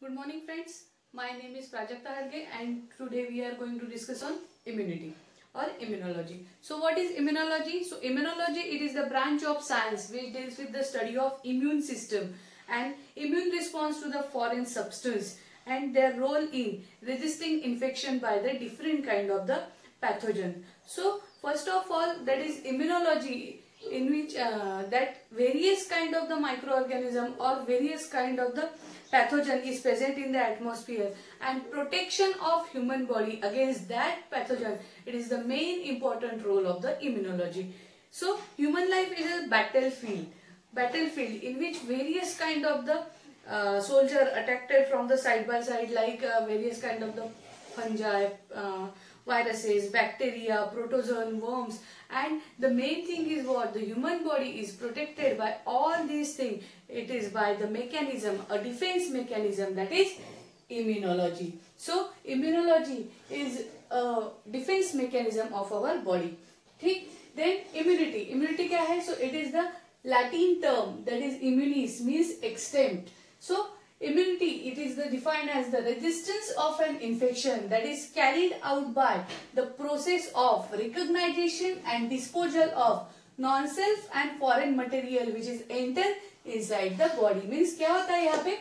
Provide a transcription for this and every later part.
Good morning friends, my name is Prajakta Harge and today we are going to discuss on immunity or immunology. So what is immunology? So immunology, it is the branch of science which deals with the study of immune system and immune response to the foreign substance and their role in resisting infection by the different kind of the pathogen. So first of all, that is immunology, in which that various kind of the microorganism or various kind of the pathogen is present in the atmosphere and protection of human body against that pathogen, it is the main important role of the immunology. So human life is a battlefield in which various kind of the soldier attacked from the side by side, like various kind of the fungi, viruses, bacteria, protozoan, worms, and the main thing is what? The human body is protected by all these things. It is by the mechanism, a defense mechanism, that is immunology. So immunology is a defense mechanism of our body. ठीक? Then immunity. Immunity क्या है? So it is the Latin term, that is immunis, means extempt. So immunity, it is defined as the resistance of an infection that is carried out by the process of recognition and disposal of non-self and foreign material which is enter inside the body. Means क्या होता है यहाँ पे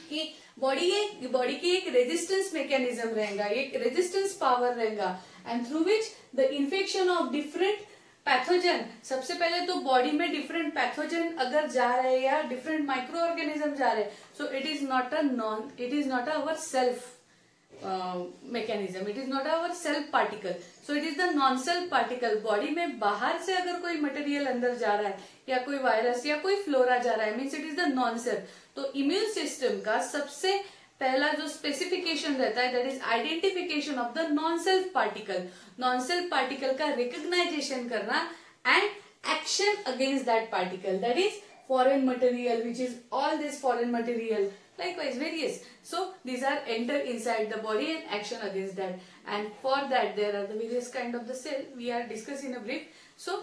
कि body की एक resistance mechanism रहेगा, एक रेजिस्टेंस पावर रहेगा and through which the infection of different pathogen. सबसे पहले तो बॉडी में डिफरेंट पैथोजन अगर जा रहे हैं या डिफरेंट माइक्रो ऑर्गेनिज्म जा रहे हैं, सो it is not our self mechanism, it is not our self particle, so it is the non self particle. Body में बाहर से अगर कोई मटेरियल अंदर जा रहा है या कोई वायरस या कोई फ्लोरा जा रहा है, means it is the non self. तो इम्यून सिस्टम का सबसे पहला जो स्पेसिफिकेशन रहता है, that is identification of the non self particle. Non self particle का रिकग्नाइजेशन करना and action against that particle, that is foreign material, which is all this foreign material, likewise various. So these are enter inside the body and action against that, and for that there are the various kind of the cell we are discussing in a brief. So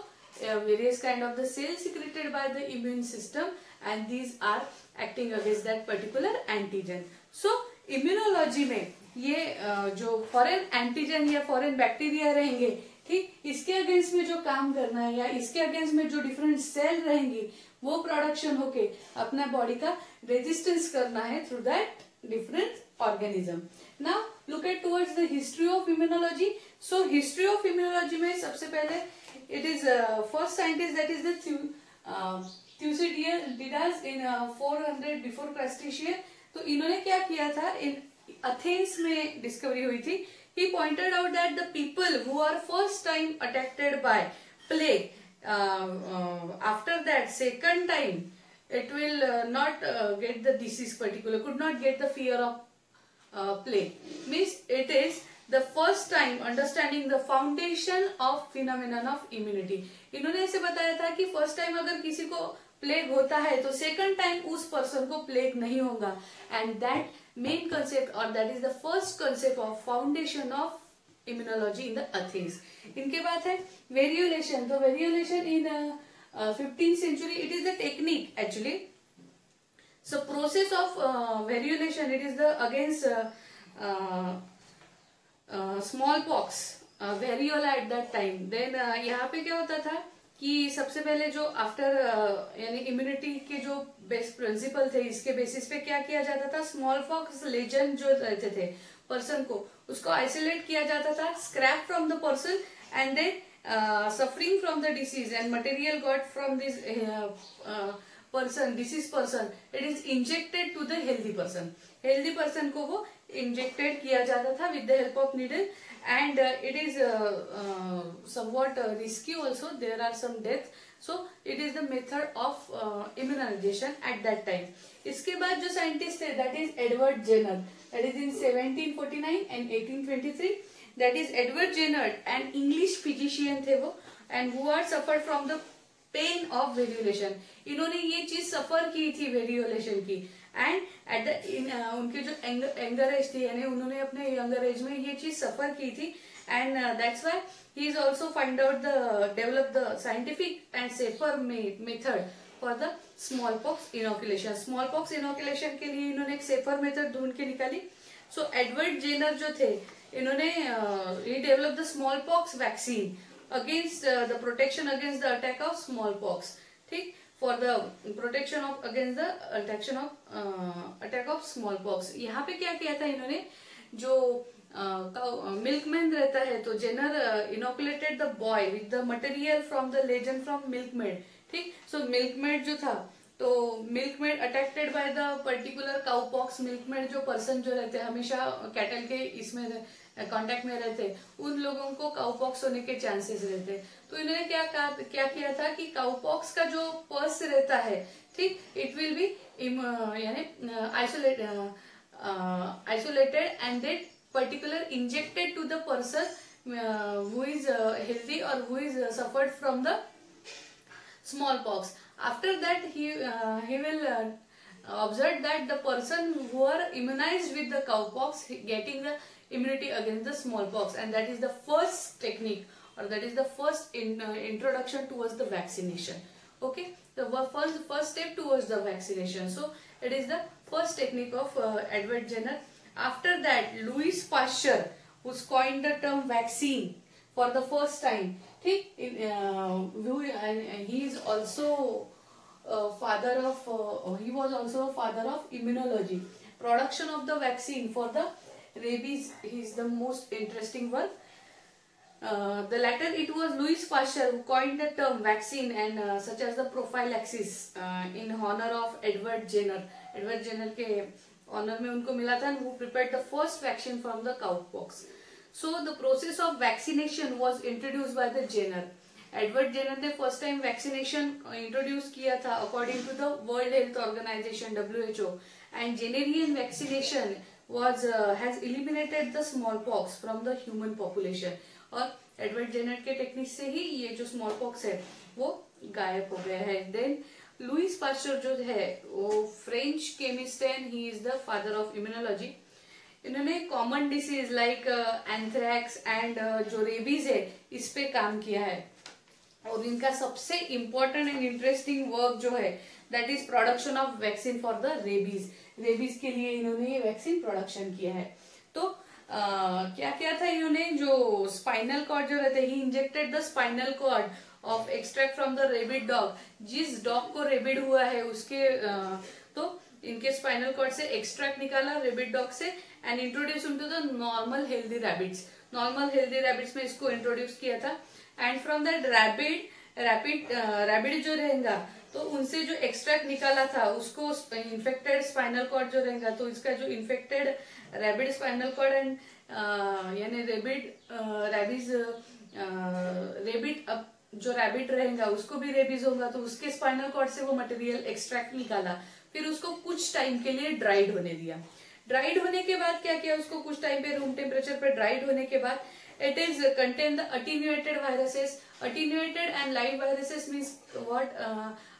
various kind of the cells secreted by the immune system and these are acting against that particular antigen. So immunology में ये जो foreign antigen या foreign bacteria रहेंगे, ठीक, इसके against में जो काम करना है या इसके अगेंस्ट में जो डिफरेंट सेल रहेंगी वो प्रोडक्शन होके अपना बॉडी का रेजिस्टेंस करना है through that different organism. Now look at towards the history of immunology. So history of immunology में सबसे पहले it is first scientist that is the Thucydides in 400 before Christ. तो इन्होंने क्या किया था, इन अथेंस में डिस्कवरी हुई थी. He pointed out that the people who are first time attacked by plague, after that second time it will not get the disease particular, could not get the fear of plague. Means it is the first time understanding the foundation of phenomenon of immunity. इन्होंने ऐसे बताया था कि first time अगर किसी को plague होता है तो सेकंड टाइम उस पर्सन को प्लेग नहीं होगा, एंड दैट मेन कंसेप्ट और that is the first concept of foundation of immunology in the Athens. इनके बाद है वेरियोलेशन. तो वेरियोलेशन इन 15th century, it is the technique actually. So process of variolation, it is the against smallpox, variola at that time. Then यहाँ पे क्या होता था कि सबसे पहले जो आफ्टर यानी इम्यूनिटी के जो बेस्ट प्रिंसिपल थे, इसके बेसिस पे क्या किया जाता था, स्मॉल पॉक्स लेजेंड जो रहते थे पर्सन को, उसको आइसोलेट किया जाता था, scrap from the person and then suffering from the disease and material got from this person, disease person, it is injected to the healthy person. Healthy person को वो injected किया जाता था with the help of needle, and it is somewhat risky also, there are some deaths. So it is the method of immunization at that time. इसके बाद जो scientist थे, that is Edward Jenner, that is in 1749 and 1823. that is Edward Jenner, an English physician थे वो, and who are suffered from the pain of variolation. इन्होंने ये चीज सफर की थी वेरियोलेशन की, एंड एट द उनके जो यंगर एज थी, यानी उन्होंने अपने यंगर एज में ये चीज सफर की थी, and that's why he is also find out the develop the scientific and safer method for the small pox inoculation. Small pox inoculation के लिए इन्होंने एक सेफर मेथड ढूंढ के निकाली। सो एडवर्ड जेनर जो थे, इन्होंने ही develop the smallpox vaccine against the protection against the attack of smallpox, ठीक, for the protection of against the attack of smallpox. यहाँ पे क्या किया था इन्होंने, जो मिल्कमैन रहता है, तो Jenner inoculated the boy with the material from the lesion from milkmaid, ठीक। सो मिल्कमेड जो था, तो milkmaid attacked by the particular cowpox, milkmaid जो पर्सन जो रहते हैं हमेशा कैटल के इसमें कांटेक्ट में रहते, उन लोगों को काउ पॉक्स होने के चांसेस रहते। तो इन्होंने क्या किया था कि काउ पॉक्स का जो पर्स रहता है, ठीक, इट विल बी यानी isolated and then particular injected to the person who is healthy or who is suffered from the smallpox. After that he will observe that the person who are immunized with the cowpox getting the immunity against the smallpox, and that is the first technique, or that is the first introduction towards the vaccination. Okay, the first step towards the vaccination. So it is the first technique of Edward Jenner. After that, Louis Pasteur, who coined the term vaccine for the first time, ठीक, he is also father of he was also a father of immunology. Production of the vaccine for the rabies is the most interesting one. The latter, it was Louis Pasteur who coined the term vaccine and such as the prophylaxis in honor of Edward Jenner. Edward Jenner के honour में उनको मिला था, who prepared the first vaccine from the cowpox. So the process of vaccination was introduced by the Jenner. Edward Jenner ने first time vaccination introduce किया था according to the World Health Organization WHO, and Jennerian vaccination was has eliminated the smallpox from the human population. और Edward Jenner के technique से ही ये जो smallpox है वो गायब हो गया है। देन लुईस पास्चर जो है वो फ्रेंच केमिस्ट है, he is the father of immunology. इन्होंने common disease like anthrax and जो रेबीज है इस पे काम किया है, और इनका सबसे इम्पोर्टेंट एंड इंटरेस्टिंग वर्क जो है that is production of vaccine for the rabies. Rabies के लिए इन्होंने ये वैक्सीन प्रोडक्शन किया है। तो क्या किया था इन्होंने, जो स्पाइनल कॉर्ड जो रहते हैं, ही injected the spinal cord of extract from the rabid dog. जिस डॉग को रेबिड हुआ है उसके तो इनके स्पाइनल कॉर्ड से एक्सट्रैक्ट निकाला रेबिड डॉग से and introduce into the normal healthy rabbits. Normal healthy rabbits में इसको इंट्रोड्यूस किया था, एंड फ्रॉम दैट रैबिड जो रहेगा तो उनसे जो एक्सट्रैक्ट निकाला था उसको इन्फेक्टेड स्पाइनल कॉर्ड जो रहेगा, तो इसका जो infected rabid spinal cord and यानी रेबिड अब जो रैबिट रहेगा उसको भी रेबीज होगा, तो उसके स्पाइनल कॉर्ड से वो मटेरियल एक्सट्रैक्ट निकाला, फिर उसको कुछ टाइम के लिए ड्राइड होने दिया। ड्राइड होने के बाद क्या किया, उसको कुछ टाइम पे रूम टेम्परेचर पे ड्राइड होने के बाद it is contain the attenuated viruses. Attenuated and light viruses means what?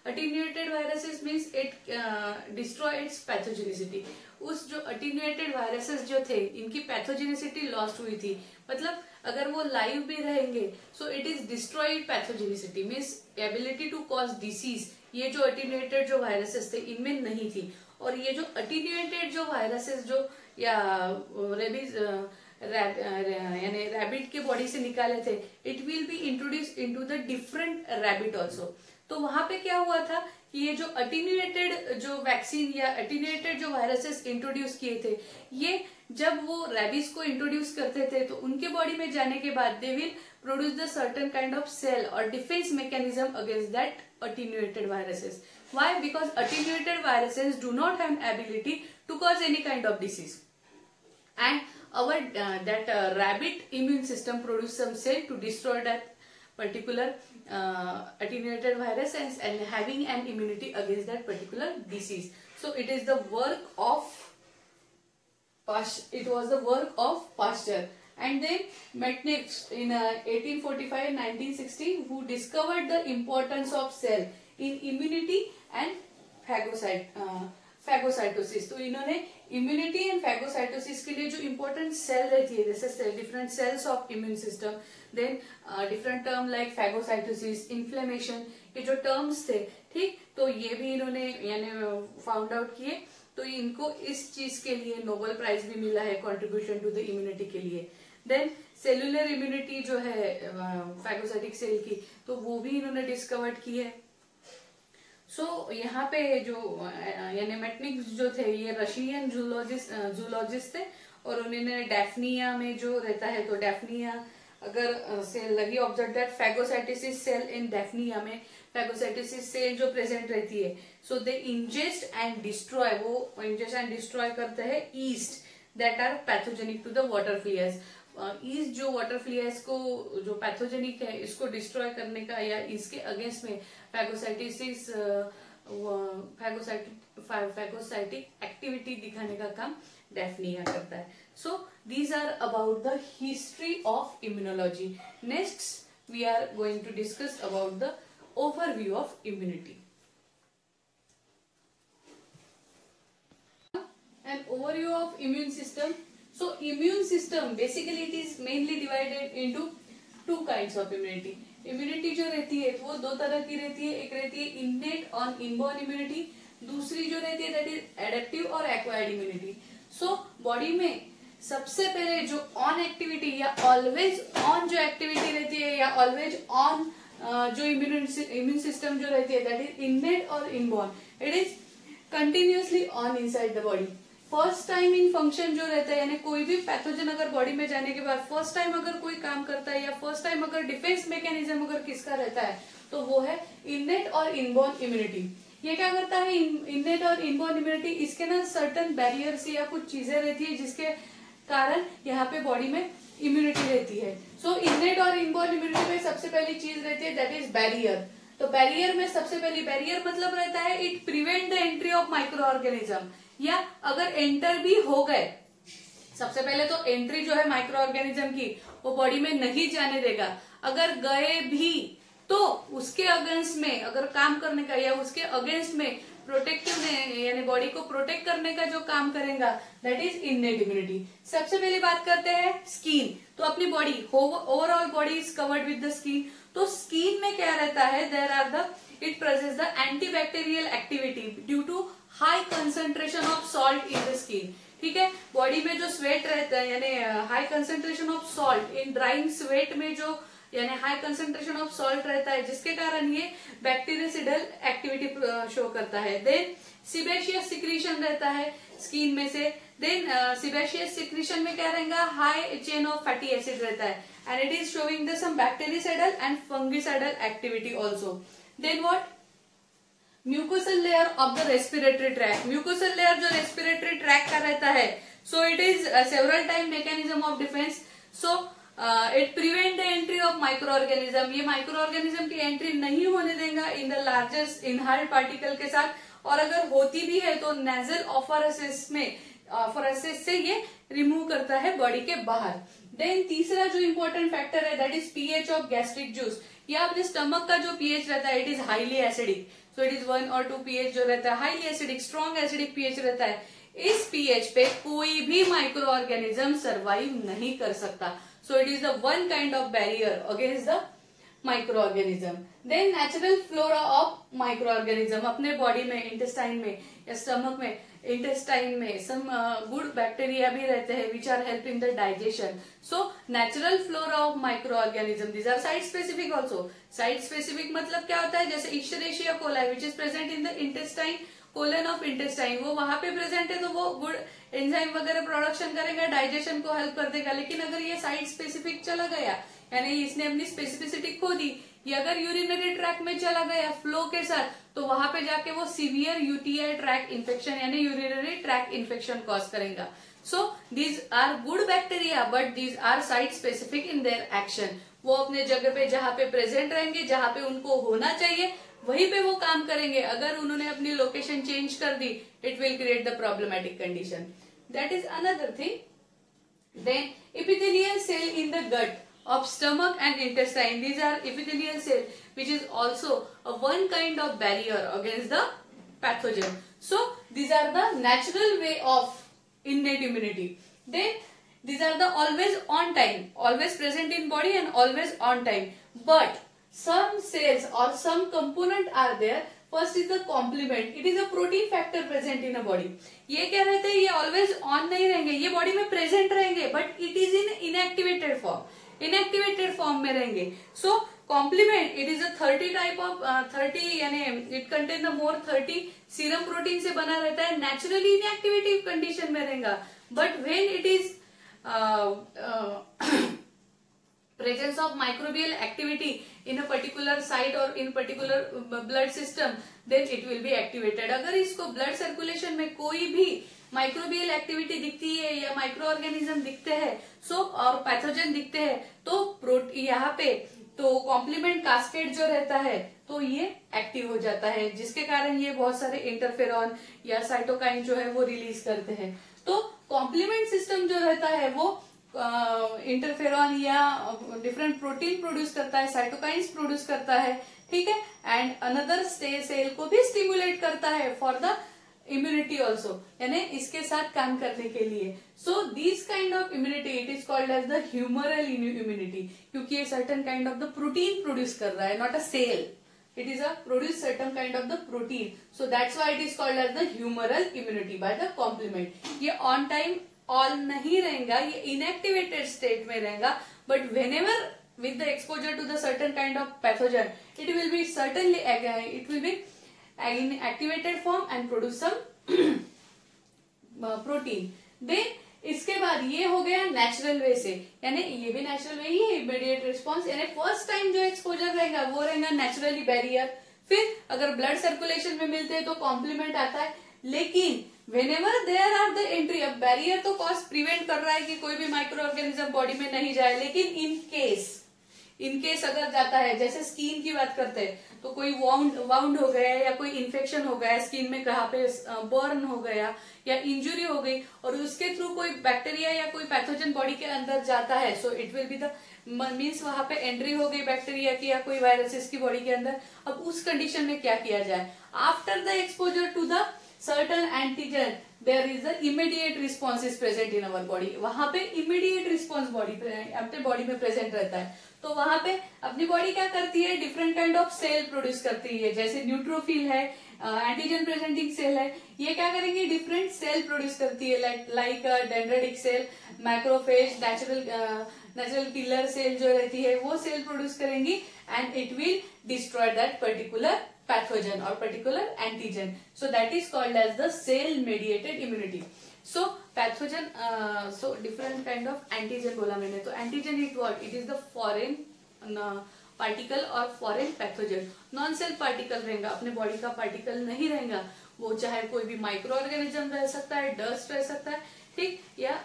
Attenuated viruses means it destroy its pathogenicity. उस जो attenuated viruses जो थे इनकी pathogenicity lost हुई थी, मतलब अगर वो लाइव भी रहेंगे so it is destroyed pathogenicity means ability to cause disease। ये जो attenuated जो viruses थे इनमें नहीं थी, और ये जो attenuated जो viruses जो या रेबीज यानी रैबिट के बॉडी से निकाले थे, it will be introduce into the different rabbit also. तो वहां पे क्या हुआ था कि ये जो अटीन्यूएटेड जो वैक्सीन या अटीन्यूएटेड जो वायरसेस इंट्रोड्यूस किए थे, ये जब वो रैबिस को इंट्रोड्यूस करते थे तो उनके बॉडी में जाने के बाद they will produce the certain kind of cell और defence mechanism against that attenuated viruses. Why? Because attenuated viruses do not have ability to cause any kind of disease, and our rabbit immune system produce some cell to destroy that particular attenuated virus and having an immunity against that particular disease. So it is the work of Pasteur. And then Metchnich in 1845-1960 who discovered the importance of cell in immunity and phagocytosis. तो इन्होंने immunity and phagocytosis के लिए जो important cell रहती है, जैसे different cells of immune system, then different term like phagocytosis, inflammation, ये जो terms थे ठीक, तो ये भी इन्होंने यानी फाउंड आउट किए, तो इनको इस चीज के लिए नोबेल प्राइज भी मिला है, कंट्रीब्यूशन टू द इम्यूनिटी के लिए। देन सेलुलर इम्यूनिटी जो है फैगोसाइटिक सेल की, तो वो भी इन्होंने डिस्कवर्ड की है। सो यहाँ पे जो यानी मेटनिक जो थे ये रशियन जूलॉजिस्ट थे, और उन्होंने डेफनिया में जो रहता है, तो डेफनिया अगर सेल लगी observe that phagocytic cell in Daphnia में फैगोसाइटिस सेल जो प्रेजेंट रहती है, so they ingest and destroy, वो इंजेस्ट एंड डिस्ट्रॉय करते हैं yeast that are pathogenic to the water fleas. Yeast जो वाटर फ्लियर्स को जो पैथोजेनिक है इसको डिस्ट्रॉय करने का या इसके अगेंस्ट में फैगोसाइटिक एक्टिविटी दिखाने का काम डेफनिया करता है। So these are about the history of immunology. Next we are going to discuss about the overview of immunity. An overview of immune system. So immune system basically it is mainly divided into two kinds of immunity. Immunity जो रहती है वो दो तरह की रहती है, एक रहती है innate और inborn immunity, दूसरी जो रहती है that is adaptive और acquired immunity. So body में सबसे पहले जो ऑन एक्टिविटी या ऑलवेज ऑन जो एक्टिविटी रहती है या ऑलवेज ऑन जो इम्यून सिस्टम जो रहती है दैट इज innate और inborn. It is continuously on inside the body. First time in function जो रहता है यानी कोई भी पैथोजन अगर बॉडी में जाने के बाद फर्स्ट टाइम अगर कोई काम करता है या फर्स्ट टाइम अगर डिफेंस मैकेनिज्म अगर किसका रहता है तो वो है इननेट और इनबॉर्न इम्यूनिटी। ये क्या करता है इननेट और इनबॉर्न इम्यूनिटी, इसके ना सर्टन बैरियर्स या कुछ चीजें रहती है जिसके कारण यहाँ पे बॉडी में इम्यूनिटी रहती है। सो इननेट और इनबॉर्न इम्यूनिटी में सबसे पहली चीज रहती है दैट इज बैरियर। तो बैरियर में सबसे पहली बैरियर मतलब रहता है it prevent the entry of micro organism, या अगर एंटर भी हो गए, सबसे पहले तो एंट्री जो है माइक्रो ऑर्गेनिज्म की वो बॉडी में नहीं जाने देगा, अगर गए भी तो उसके अगेंस्ट में अगर काम करने का या उसके अगेंस्ट में प्रोटेक्टिव यानी बॉडी को प्रोटेक्ट करने का जो काम करेगा दैट इज इननेट इम्यूनिटी। सबसे पहले बात करते हैं स्किन। तो अपनी body overall body is covered with the skin. तो स्किन में क्या रहता है, there are the it presents the antibacterial activity due to high concentration of salt in the skin. ठीक है, बॉडी में जो स्वेट रहता है यानी high concentration of salt in drying sweat में जो यानी हाई कंसंट्रेशन ऑफ सॉल्ट रहता है जिसके कारण ये बैक्टीरियसिडल एक्टिविटी शो करता है। देन सीबेशियस सिक्रीशन रहता है स्किन में से। देन सीबेशियस सिक्रीशन में क्या रहेगा, high chain of fatty acid रहता है and it is showing the some bactericidal and fungicidal activity also. Then what, mucosal layer of the respiratory tract. Mucosal layer जो रेस्पिरेटरी ट्रैक का रहता है, so it is several time mechanism of defence. So it prevent the entry of microorganism. ये microorganism की entry नहीं होने देगा in the largest inhaled particle के साथ, और अगर होती भी है तो नेजल ऑफरेसिस से ये रिमूव करता है बॉडी के बाहर। देन तीसरा जो इंपॉर्टेंट फैक्टर है that is pH of gastric juice. ये अपने स्टमक का जो पीएच रहता है it is highly acidic, so it is 1 और 2 पीएच जो रहता है highly acidic, strong acidic pH रहता है। इस पीएच पे कोई भी माइक्रो ऑर्गेनिज्म सर्वाइव नहीं कर सकता। So it is the one kind of barrier against the microorganism. Then natural flora of microorganism. अपने बॉडी में इंटेस्टाइन में या स्टमक में इंटेस्टाइन में सम गुड बैक्टीरिया भी रहते हैं which are help in the digestion. So natural flora of microorganism these are site specific also. Site specific मतलब क्या होता है, जैसे Escherichia coli which is present in the intestine, colon of intestine, वो वहां पे प्रेजेंट है तो वो गुड एंजाइम वगैरह प्रोडक्शन करेगा, डाइजेशन को हेल्प कर देगा। लेकिन अगर ये साइट स्पेसिफिक चला गया यानी इसने अपनी स्पेसिफिसिटी खो दी, ये अगर यूरिनरी ट्रैक में चला गया फ्लो के साथ, तो वहां पे जाके वो सीवियर यूटीआई ट्रैक इन्फेक्शन यानी यूरिनरी ट्रैक इन्फेक्शन कॉज करेगा। So these are good bacteria but these are site specific in their action. वो अपने जगह पे जहां पे प्रेजेंट रहेंगे, जहां पे उनको होना चाहिए वहीं पे वो काम करेंगे। अगर उन्होंने अपनी लोकेशन चेंज कर दी it will create the problematic condition. That is another thing. Then epithelial cell in the gut of stomach and intestine. These are epithelial cell which is also a one kind of barrier against the pathogen. So these are the natural way of innate immunity. Then these are the always on time, always present in body and always on time. But some cells or some component are there first is the complement, it is a protein factor present in a body. ये क्या रहते हैं, ये always on नहीं रहेंगे, ये body में present रहेंगे, but it is in inactivated form, inactivated form में रहेंगे। So complement it is a 30 type of 30 यानी it contain the more 30 serum protein से बना रहता है, नेचुरली इनएक्टिवेटिव कंडीशन में रहेगा, but when it is presence of microbial activity in a particular site or in particular blood system, then it will be activated। अगर इसको blood circulation में कोई भी माइक्रोबियल एक्टिविटी दिखती है या माइक्रो ऑर्गेनिज्म दिखते हैं सो और पैथोजन दिखते हैं, तो यहाँ पे तो कॉम्प्लीमेंट कास्केड जो रहता है तो ये एक्टिव हो जाता है, जिसके कारण ये बहुत सारे इंटरफेरॉन या साइटोकाइन जो है वो रिलीज करते हैं। तो कॉम्प्लीमेंट सिस्टम जो रहता है वो इंटरफेरॉन या डिफरेंट प्रोटीन प्रोड्यूस करता है, साइटोकाइंस प्रोड्यूस करता है, ठीक है, एंड अनदर सेल को भी स्टिमुलेट करता है फॉर द इम्यूनिटी ऑल्सो, यानी इसके साथ काम करने के लिए। So this kind of immunity it is called as the humoral immunity, क्योंकि ये certain kind of the protein produce कर रहा है, not a cell, it is a produce certain kind of the protein, so that's why it is called as the humoral immunity by the complement। ये on time on नहीं रहेगा, ये inactivated state में रहेगा, but whenever with the exposure to the certain kind of pathogen it will be certainly it will be in activated form and produce some protein। then इसके बाद ये हो गया नेचुरल वे से, यानी ये भी नेचुरल वे ही है, इमीडिएट रिस्पॉन्स, यानी फर्स्ट टाइम जो एक्सपोजर रहेगा वो रहेगा नेचुरली बैरियर। फिर अगर ब्लड सर्कुलेशन में मिलते हैं तो कॉम्प्लीमेंट आता है, लेकिन whenever there are the entry, अब बैरियर तो कॉज प्रिवेंट कर रहा है कि कोई भी माइक्रो ऑर्गेनिज्म बॉडी में नहीं जाए, लेकिन इन केस अगर जाता है, जैसे स्किन की बात करते हैं तो कोई वाउंड हो गया या कोई इन्फेक्शन हो गया स्किन में, कहाँ पे बर्न हो गया या इंजुरी हो गई और उसके थ्रू कोई बैक्टीरिया या कोई पैथोजन बॉडी के अंदर जाता है, so it will be the means वहां पे एंट्री हो गई बैक्टीरिया की या कोई वायरसेस की बॉडी के अंदर। अब उस कंडीशन में क्या किया जाए, after the exposure to the certain antigen there is a immediate response is present in our body, वहां पे immediate response अपने बॉडी में प्रेजेंट रहता है। तो वहां पे अपनी बॉडी क्या करती है, different kind of cell produce करती है, जैसे न्यूट्रोफिल है, एंटीजन प्रेजेंटिंग सेल है, ये क्या करेंगे डिफरेंट सेल प्रोड्यूस करती है, like dendritic cell, macrophage, natural killer cell जो रहती है वो सेल प्रोड्यूस करेंगी and it will destroy that particular pathogen or particular antigen, so that is called as the cell mediated immunity। so pathogen so different kind of antigen बोला मैंने, तो antigen is what, it is the foreign particle or foreign pathogen, non cell particle रहेगा, अपने body का particle नहीं रहेगा, वो चाहे कोई भी माइक्रो ऑर्गेनिज्म रह सकता है, डस्ट रह सकता है, ठीक, या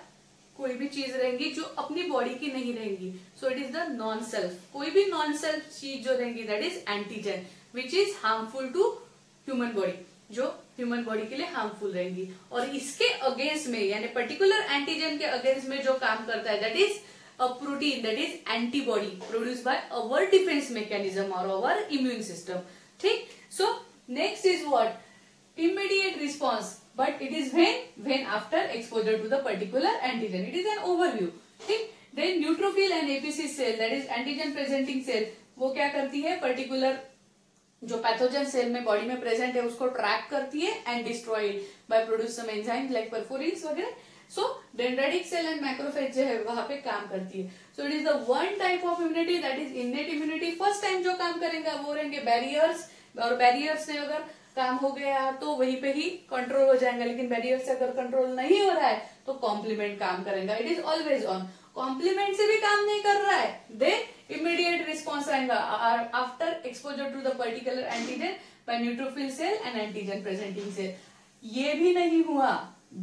कोई भी चीज रहेंगी जो अपनी बॉडी की नहीं रहेंगी, so it is the non self, कोई भी नॉन सेल्फ चीज जो रहेंगी that is antigen which is harmful to human body, जो ह्यूमन बॉडी के लिए हार्मफुल रहेंगी। और इसके अगेंस्ट में यानी पर्टिकुलर एंटीजन के अगेंस्ट में जो काम करता है that is a protein, that is antibody produce by our defence mechanism और अवर इम्यून सिस्टम, ठीक। So next is what, immediate response, but it is when after exposure to the particular antigen, it is an overview, ठीक। then neutrophil and APC cell, that is antigen presenting cell, वो क्या करती है, particular जो pathogen cell में body में present है उसको ट्रैक करती है and destroy it by produce some enzyme like perforins वगैरह। So dendritic cell and macrophage जो है वहां पे काम करती है। So it is the one type of immunity that is innate immunity. First time जो काम करेंगे वो रहेंगे बैरियर्स, और बैरियर्स ने अगर काम हो गया तो वहीं पे ही कंट्रोल हो जाएगा, लेकिन बैरियर से अगर कंट्रोल नहीं हो रहा है तो कॉम्प्लीमेंट काम करेगा, it is always on. Complement से भी काम नहीं कर रहा है देन इमीडिएट रिस्पॉन्स आएगा after exposure to the particular antigen by neutrophil cell and antigen presenting cell. ये भी नहीं हुआ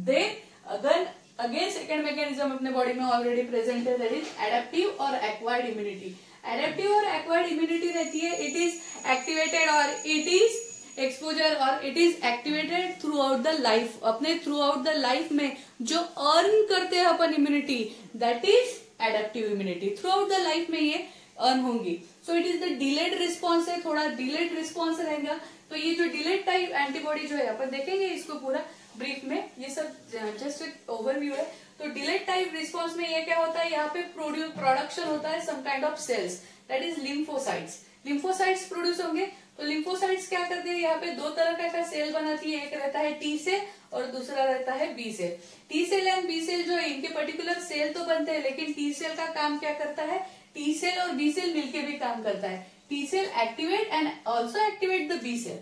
देन अगर अगेन सेकेंड मैकेनिज्म अपने बॉडी में ऑलरेडी प्रेजेंट है, दैट इज एडेप्टिव और एक्वायर्ड इम्यूनिटी। एडेप्टिव और एक्वायर्ड इम्यूनिटी रहती है, इट इज एक्टिवेटेड और इट इज एक्सपोजर और it is activated throughout the life. अपने थ्रू आउट द लाइफ में जो अर्न करते हैं अपन immunity that is adaptive immunity. Throughout the life में ये अर्न होंगी। So it is the delayed response है, थोड़ा डिलेड रिस्पॉन्स रहेगा। तो ये जो डिलेड टाइप एंटीबॉडी जो है अपन देखेंगे इसको पूरा ब्रीफ में, ये सब जस्ट एक ओवरव्यू है। तो डिलेड टाइप रिस्पॉन्स में ये क्या होता है, यहाँ पे प्रोडक्शन होता है some kind of cells that is lymphocytes. Lymphocytes produce होंगे तो लिम्फोसाइट्स क्या करते हैं, यहाँ पे दो तरह का सेल बनाती है, एक रहता है टी सेल और दूसरा रहता है B cell. T cell and B cell जो है इनके पर्टिकुलर सेल तो बनते हैं, लेकिन टी सेल का काम क्या करता है, टी सेल और बी सेल मिलकर भी काम करता है। T cell activate and also activate the B cell,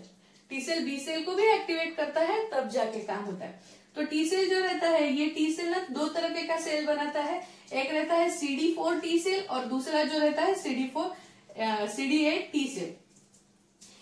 T cell B cell को भी एक्टिवेट करता है, तब जाके काम होता है। तो टी सेल जो रहता है, ये टी सेल ना दो तरह का सेल बनाता है, एक रहता है CD4 टी सेल और दूसरा जो रहता है CD8 टी सेल।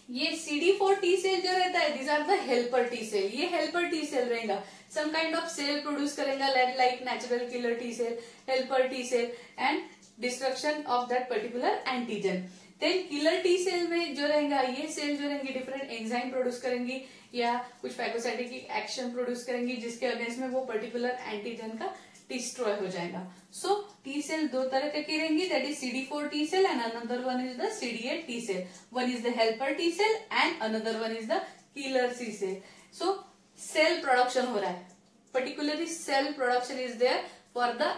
ये CD4 टी सेल जो रहता है, these are the helper T cell, ये हेल्पर टी सेल रहेगा, some kind of cell produce करेगा like natural killer T cell, helper T cell and destruction of that particular antigen. Then killer T cell में जो रहेगा, ये cell जो रहेंगी different enzyme produce करेंगी या कुछ फैगोसाइटिक एक्शन प्रोड्यूस करेंगी, जिसके अगेंस्ट में वो पर्टिकुलर एंटीजन का डिस्ट्रॉय हो जाएगा। सो टी सेल दो तरह की रहेंगी, that is CD4 T cell and another one is the CD8 T cell. One is the helper T cell and another one is the killer T cell. So cell production हो रहा है, particularly cell production is there for the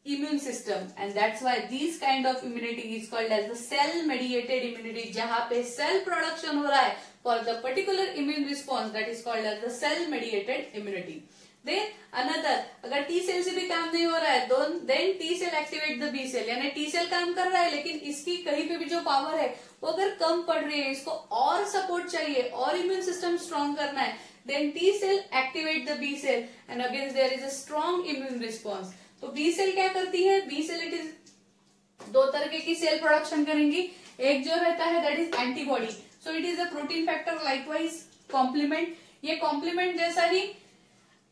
immune system and that's why these kind of immunity is called as the cell mediated immunity, जहां पे cell production हो रहा है for the particular immune response, that is called as the cell mediated immunity. Then another, अगर T cell से भी काम नहीं हो रहा है, then T cell activate the B cell, यानी T सेल काम कर रहा है लेकिन इसकी कहीं पे भी जो पावर है वो अगर कम पड़ रही है, इसको और सपोर्ट चाहिए और इम्यून सिस्टम स्ट्रॉन्ग करना है, then T cell activate the B cell and again there is a strong immune response. तो बी सेल क्या करती है, बी सेल इट इज दो तरह की सेल प्रोडक्शन करेंगी, एक जो रहता है that is antibody, so it is a protein factor likewise complement, ये कॉम्प्लीमेंट जैसा ही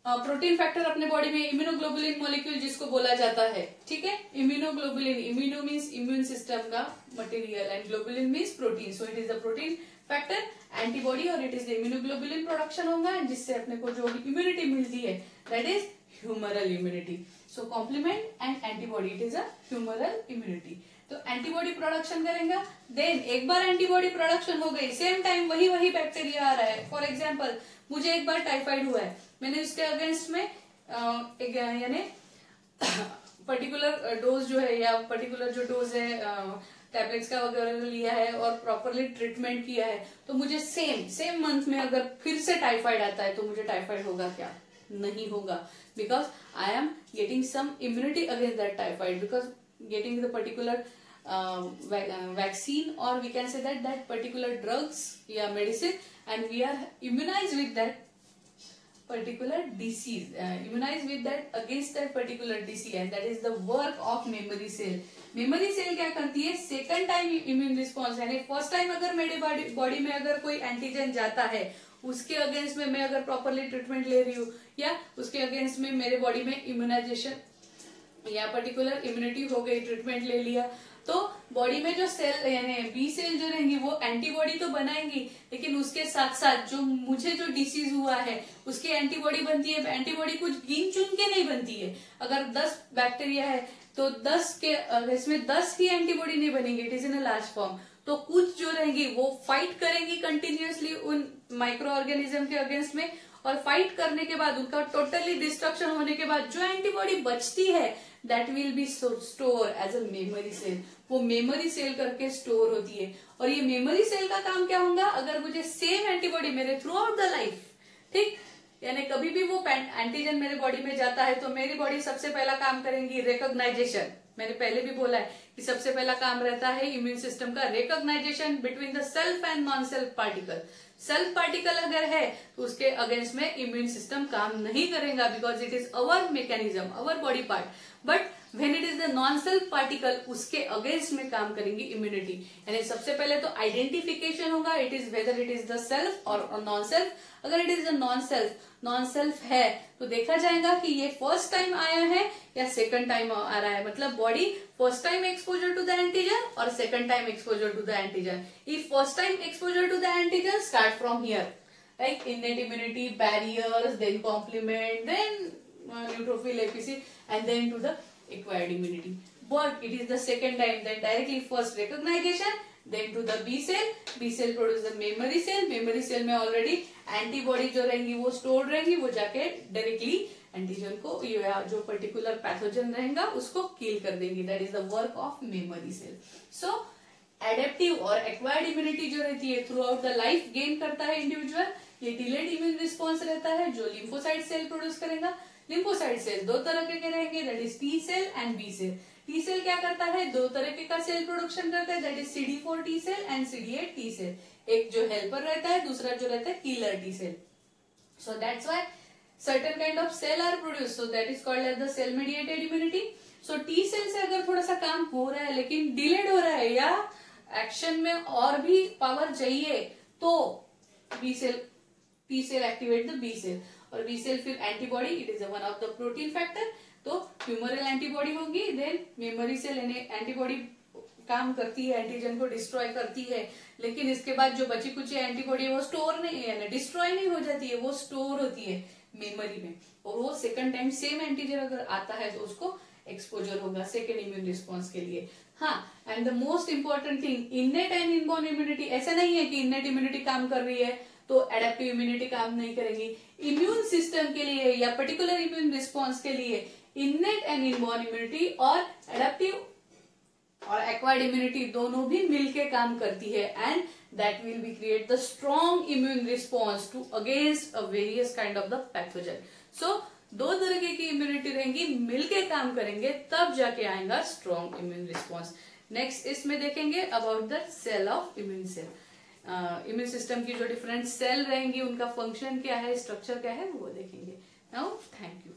प्रोटीन फैक्टर अपने बॉडी में इम्यूनोग्लोबुलिन मॉलिक्यूल जिसको बोला जाता है, ठीक है, immunoglobulin, immuno means immune system का material and globulin means protein, so it is the protein factor antibody और it is the immunoglobulin production होगा जिससे अपने को जो इम्यूनिटी मिलती है that is humoral immunity. So complement and antibody, it is a humoral immunity. तो antibody production करेगा, देन एक बार एंटीबॉडी प्रोडक्शन हो गई, सेम टाइम वही बैक्टीरिया आ रहा है। फॉर एग्जांपल मुझे एक बार टाइफाइड हुआ है, मैंने उसके अगेंस्ट में यानी पर्टिकुलर डोज जो है या पर्टिकुलर जो डोज है टैबलेट्स का वगैरह लिया है और प्रॉपरली ट्रीटमेंट किया है, तो मुझे सेम मंथ में अगर फिर से टाइफाइड आता है तो मुझे टाइफाइड होगा क्या, नहीं होगा, because I am getting some immunity against that typhoid, because getting the particular vaccine or we can say that particular drugs या medicine and we are immunized with that particular disease, immunized with that against that particular disease and that is the work of memory cell. memory cell क्या करती है, second time immune response, यानी first time अगर मेरे body में अगर कोई antigen जाता है उसके अगेंस्ट में मैं अगर प्रॉपरली ट्रीटमेंट ले रही हूँ या उसके अगेंस्ट में मेरे बॉडी में इम्यूनाइजेशन या पर्टिकुलर इम्यूनिटी हो गई, ट्रीटमेंट ले लिया, तो बॉडी में जो सेल यानी बी सेल जो रहेंगी वो एंटीबॉडी तो बनाएंगी, लेकिन उसके साथ साथ जो मुझे जो डिसीज हुआ है उसकी एंटीबॉडी बनती है। एंटीबॉडी कुछ गिन चुन के नहीं बनती है, अगर 10 बैक्टीरिया है तो 10 के इसमें 10 ही एंटीबॉडी नहीं बनेंगे, it is in a large form, तो कुछ जो रहेंगी वो फाइट करेंगी कंटिन्यूअसली उन माइक्रो ऑर्गेनिज्म के अगेंस्ट में, और फाइट करने के बाद उनका टोटली डिस्ट्रक्शन होने के बाद जो एंटीबॉडी बचती है that will be store as a memory cell, वो मेमोरी सेल करके स्टोर होती है। और ये मेमोरी सेल का काम क्या होगा, अगर मुझे सेम एंटीबॉडी मेरे थ्रू आउट द लाइफ, ठीक, यानी कभी भी वो एंटीजन मेरे बॉडी में जाता है तो मेरी बॉडी सबसे पहला काम करेंगी रिकॉग्नाइजेशन। मैंने पहले भी बोला है कि सबसे पहला काम रहता है इम्यून सिस्टम का recognization between the self and non self particle. Self particle अगर है तो उसके अगेंस्ट में इम्यून सिस्टम काम नहीं करेगा, because it is our mechanism, our body part, but when it is the non self particle उसके अगेंस्ट में काम करेंगी इम्यूनिटी। यानी सबसे पहले तो आइडेंटिफिकेशन होगा, it is whether it is the self और नॉन सेल्फ। अगर it is the non self है तो देखा जाएगा कि ये फर्स्ट टाइम आया है या सेकंड टाइम आ रहा है, मतलब body first time exposure to the antigen और second time exposure to the antigen. If first time exposure to the antigen start from here, like innate immunity, barriers, then complement, then neutrophil, APC, and then to the acquired immunity. But it is the second time, then directly first recognition, then to the B cell. B cell produce the memory cell. Memory cell में already antibody जो रहेंगी वो stored रहेंगी, वो जाके directly antigen को या जो पर्टिकुलर पैथोजन रहेगा उसको किल कर देंगी। That is the work of memory cell. So adaptive और एक्वायर्ड इम्यूनिटी जो रहती है throughout the life gain करता है इंडिविजुअल। ये डिलेड इम्यून रिस्पॉन्स रहता है जो लिम्फोसाइट सेल प्रोड्यूस करेगा। लिम्फोसाइट सेल दो तरह के रहेंगे, that is T cell and B cell. T cell क्या करता है, दो तरह का सेल प्रोडक्शन करता है, that is CD4 T cell and CD8 T cell. एक जो हेल्पर रहता है, दूसरा जो रहता है killer T cell. So that's why certain kind of cell are produced, so that is called as the cell mediated immunity. so T cell से अगर थोड़ा सा काम हो रहा है लेकिन डिलेड हो रहा है या एक्शन में और भी पावर चाहिए तो B cell, T cell activate the B cell, और बी सेल फिर antibody, it is one of the protein factor, तो ह्यूमरल एंटीबॉडी होगी। देन मेमोरी सेल एंटीबॉडी काम करती है, एंटीजन को डिस्ट्रॉय करती है, लेकिन इसके बाद जो बची कुची एंटीबॉडी है वो स्टोर नहीं है, डिस्ट्रॉय नहीं हो जाती है, वो स्टोर होती है मेमोरी में, और वो सेकंड टाइम सेम एंटीजन अगर आता है तो उसको एक्सपोजर होगा सेकेंड इम्यून रिस्पॉन्स के लिए। हाँ, and the most important thing, innate and inborn immunity. ऐसा नहीं है कि इननेट इम्यूनिटी काम कर रही है तो एडेप्टिव इम्यूनिटी काम नहीं करेगी। इम्यून सिस्टम के लिए या पर्टिकुलर इम्यून रिस्पॉन्स के लिए इननेट एंड इनबॉर्न इम्यूनिटी और एडेप्टिव और एक्वायर्ड इम्यूनिटी दोनों भी मिलके काम करती है, and that will be create the strong immune response to against a various kind of the pathogen. So दो तरीके की इम्यूनिटी रहेंगी, मिलके काम करेंगे तब जाके आएगा स्ट्रॉन्ग इम्यून रिस्पॉन्स। नेक्स्ट इसमें देखेंगे about the cell of immune cell. Immune system की जो डिफरेंट सेल रहेंगी उनका फंक्शन क्या है, स्ट्रक्चर क्या है, वो देखेंगे। Now thank you.